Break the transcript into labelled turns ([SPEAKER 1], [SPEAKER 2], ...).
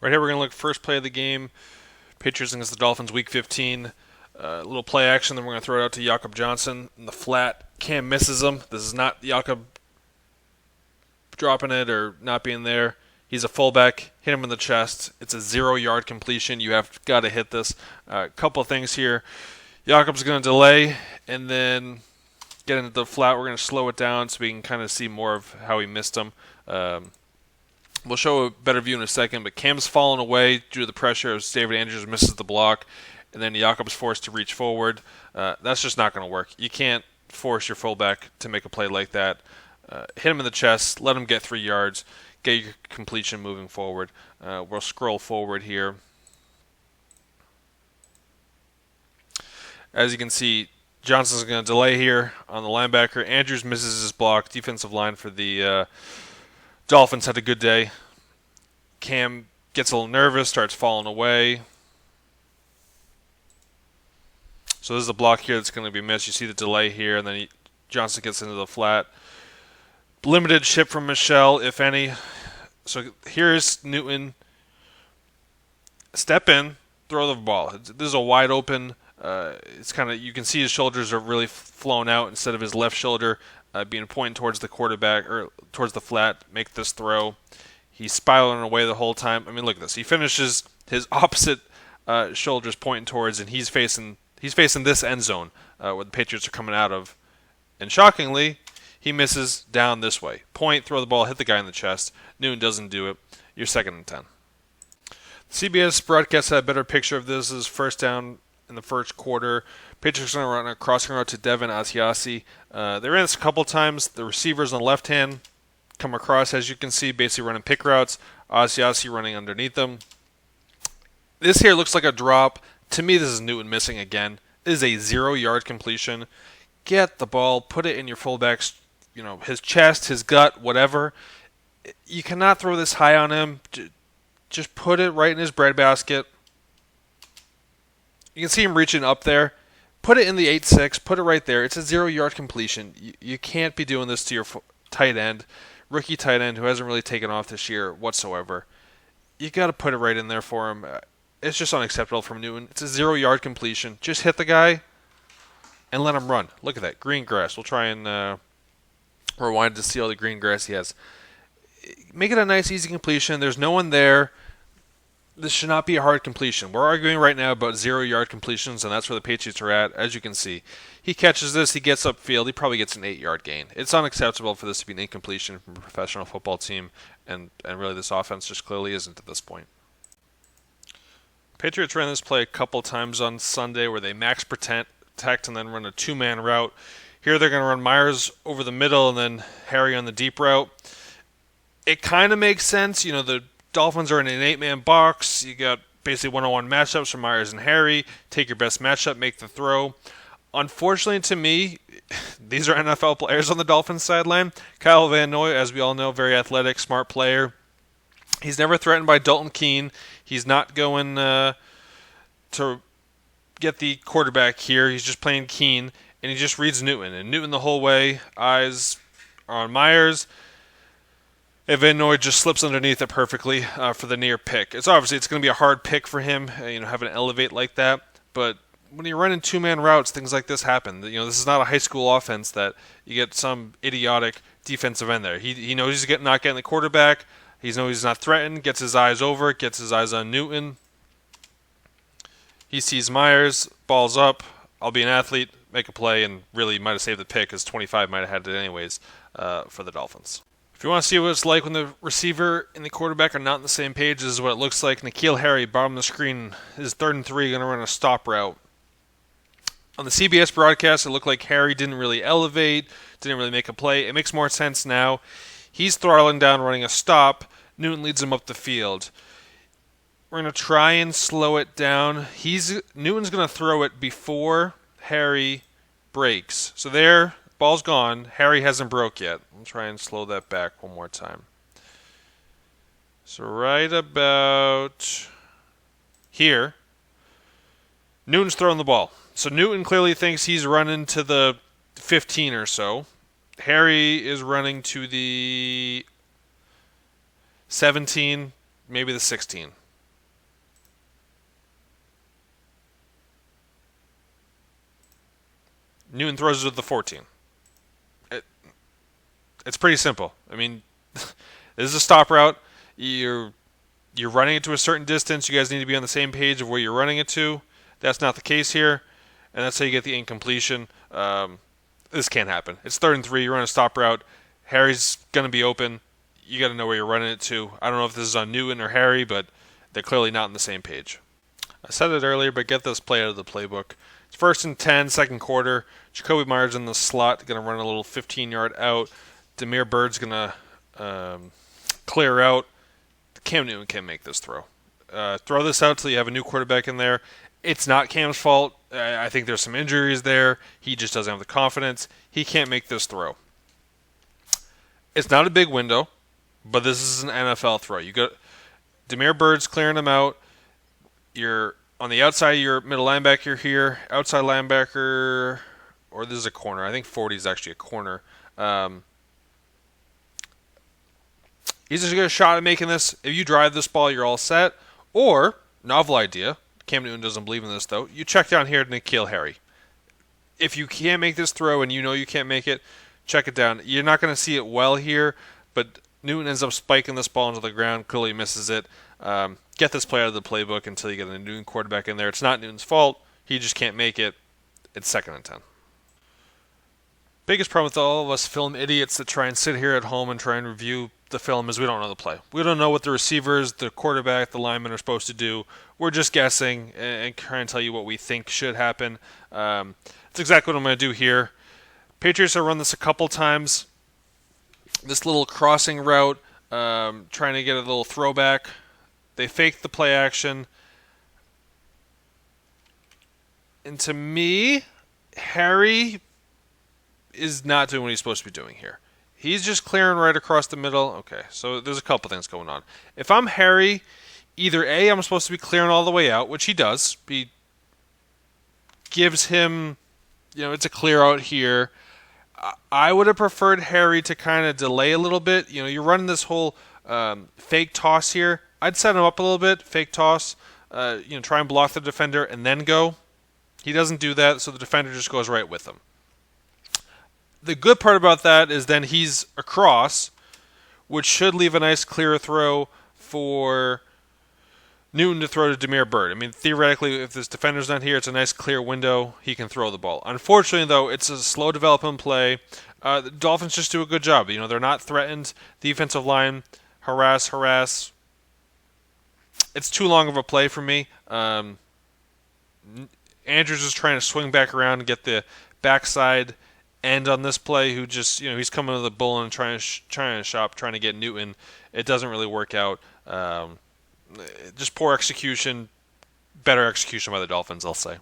[SPEAKER 1] Right here, we're going to look first play of the game. Patriots against the Dolphins, Week 15. A little play action, then we're going to throw it out to Jakob Johnson in the flat. Cam misses him. This is not Jakob dropping it or not being there. He's a fullback. Hit him in the chest. It's a 0-yard completion. You have got to hit this. A couple of things here. Jakob's going to delay and then get into the flat. We're going to slow it down so we can kind of see more of how he missed him. We'll show a better view in a second, but Cam's fallen away due to the pressure as David Andrews misses the block, and then Jakob's forced to reach forward. That's just not going to work. You can't force your fullback to make a play like that. Hit him in the chest, let him get 3 yards, get your completion moving forward. We'll scroll forward here. As you can see, Johnson's going to delay here on the linebacker. Andrews misses his block. Defensive line for the Dolphins had a good day. Cam gets a little nervous, starts falling away. So this is a block here that's going to be missed. You see the delay here, and then Johnson gets into the flat. Limited ship from Michelle, if any. So here's Newton. Step in, throw the ball. This is a wide open. It's kind of, you can see his shoulders are really flown out instead of his left shoulder being pointed towards the quarterback or towards the flat. Make this throw. He's spiraling away the whole time. I mean, look at this. He finishes his opposite shoulders pointing towards, and he's facing this end zone where the Patriots are coming out of. And shockingly, he misses down this way. Point, throw the ball, hit the guy in the chest. Newton doesn't do it. You're 2nd and 10. CBS broadcast had a better picture of this. This is first down in the first quarter. Patriots are going to run a crossing route to Devin Asiasi. They ran this a couple times. The receivers on the left hand come across, as you can see, basically running pick routes. Asiasi running underneath them. This here looks like a drop. To me, this is Newton missing again. This is a 0-yard completion. Get the ball, put it in your fullback's, his chest, his gut, whatever. You cannot throw this high on him. Just put it right in his breadbasket. You can see him reaching up there. Put it in the 8-6. Put it right there. It's a 0-yard completion. You can't be doing this to your tight end, rookie tight end who hasn't really taken off this year whatsoever. You got to put it right in there for him. It's just unacceptable from Newton. It's a 0-yard completion. Just hit the guy and let him run. Look at that. Green grass. We'll try and rewind to see all the green grass he has. Make it a nice, easy completion. There's no one there. This should not be a hard completion. We're arguing right now about 0-yard completions, and that's where the Patriots are at, as you can see. He catches this, he gets upfield, he probably gets an 8-yard gain. It's unacceptable for this to be an incompletion from a professional football team, and really this offense just clearly isn't at this point. Patriots ran this play a couple times on Sunday where they max protect and then run a 2-man route. Here they're going to run Myers over the middle and then Harry on the deep route. It kind of makes sense. The Dolphins are in an 8-man box. You got basically one-on-one matchups for Myers and Harry. Take your best matchup, make the throw. Unfortunately to me, these are NFL players on the Dolphins sideline. Kyle Van Noy, as we all know, very athletic, smart player. He's never threatened by Dalton Keene. He's not going to get the quarterback here. He's just playing Keene, and he just reads Newton. And Newton the whole way, eyes are on Myers. And Van Noy just slips underneath it perfectly for the near pick. It's going to be a hard pick for him, having to elevate like that. But when you're running 2-man routes, things like this happen. This is not a high school offense that you get some idiotic defensive end there. He knows he's not getting the quarterback. He knows he's not threatened. Gets his eyes over it. Gets his eyes on Newton. He sees Myers. Ball's up. I'll be an athlete. Make a play, and really might have saved the pick because 25 might have had it anyways for the Dolphins. If you want to see what it's like when the receiver and the quarterback are not on the same page, this is what it looks like. N'Keal Harry, bottom of the screen, is 3rd and 3, going to run a stop route. On the CBS broadcast, it looked like Harry didn't really elevate, didn't really make a play. It makes more sense now. He's throttling down, running a stop. Newton leads him up the field. We're going to try and slow it down. Newton's going to throw it before Harry breaks. So there, ball's gone. Harry hasn't broke yet. I'll try and slow that back one more time. So right about here, Newton's throwing the ball. So Newton clearly thinks he's running to the 15 or so. Harry is running to the 17, maybe the 16. Newton throws it to the 14. It's pretty simple. I mean, this is a stop route. You're running it to a certain distance. You guys need to be on the same page of where you're running it to. That's not the case here, and that's how you get the incompletion. This can't happen. It's 3rd and 3. You run a stop route. Harry's going to be open. You got to know where you're running it to. I don't know if this is on Newton or Harry, but they're clearly not on the same page. I said it earlier, but get this play out of the playbook. It's 1st and 10, second quarter. Jacoby Myers in the slot, going to run a little 15-yard out. Demir Bird's going to clear out. Cam Newton can't make this throw. Throw this out till you have a new quarterback in there. It's not Cam's fault. I think there's some injuries there. He just doesn't have the confidence. He can't make this throw. It's not a big window, but this is an NFL throw. You got Demir Bird's clearing him out. You're on the outside of your middle linebacker here. Outside linebacker, or this is a corner. I think 40 is actually a corner. He's just got a shot at making this. If you drive this ball, you're all set. Or, novel idea, Cam Newton doesn't believe in this though, you check down here to N'Keal Harry. If you can't make this throw and you know you can't make it, check it down. You're not going to see it well here, but Newton ends up spiking this ball into the ground, clearly misses it. Get this play out of the playbook until you get a Newton quarterback in there. It's not Newton's fault. He just can't make it. It's 2nd and 10. Biggest problem with all of us film idiots that try and sit here at home and try and review the film is we don't know the play. We don't know what the receivers, the quarterback, the linemen are supposed to do. We're just guessing and trying to tell you what we think should happen. That's exactly what I'm going to do here. Patriots have run this a couple times. This little crossing route, trying to get a little throwback. They fake the play action. And to me, Harry is not doing what he's supposed to be doing here. He's just clearing right across the middle. Okay, so there's a couple things going on. If I'm Harry, either A, I'm supposed to be clearing all the way out, which he does. He gives him, it's a clear out here. I would have preferred Harry to kind of delay a little bit. You're running this whole fake toss here. I'd set him up a little bit, fake toss, try and block the defender and then go. He doesn't do that, so the defender just goes right with him. The good part about that is then he's across, which should leave a nice clear throw for Newton to throw to Demir Bird. I mean, theoretically, if this defender's not here, it's a nice clear window. He can throw the ball. Unfortunately, though, it's a slow development play. The Dolphins just do a good job. They're not threatened. The defensive line, harass. It's too long of a play for me. Andrews is trying to swing back around and get the backside end on this play, who just, he's coming to the bull and trying to get Newton. It doesn't really work out. Just poor execution, better execution by the Dolphins, I'll say.